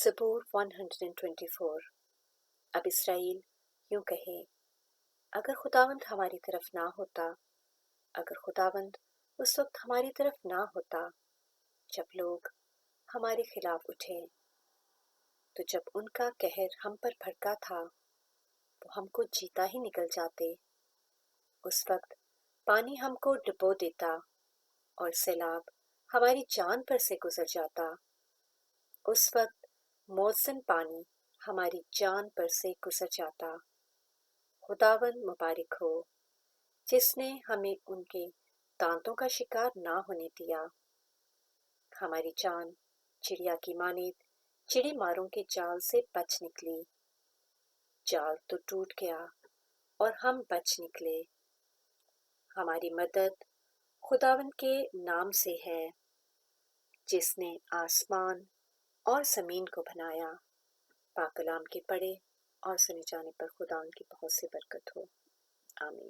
ज़बूर 124। अब इसराइल यूं कहे, अगर खुदावंद हमारी तरफ ना होता, अगर खुदावंद उस वक्त हमारी तरफ ना होता जब लोग हमारे खिलाफ उठे, तो जब उनका कहर हम पर भड़का था वो हमको जीता ही निकल जाते। उस वक्त पानी हमको डुबो देता और सैलाब हमारी जान पर से गुजर जाता। उस वक्त मौजन पानी हमारी जान पर से गुजर जाता। खुदावंद मुबारक हो जिसने हमें उनके दांतों का शिकार ना होने दिया। हमारी जान चिड़िया की मानिद चिड़ी मारों के जाल से बच निकली। जाल तो टूट गया और हम बच निकले। हमारी मदद खुदावंद के नाम से है जिसने आसमान और ज़मीन को बनाया। पाक कलाम के पढ़े और सुने जाने पर खुदा उनकी बहुत सी बरकत हो। आमीन।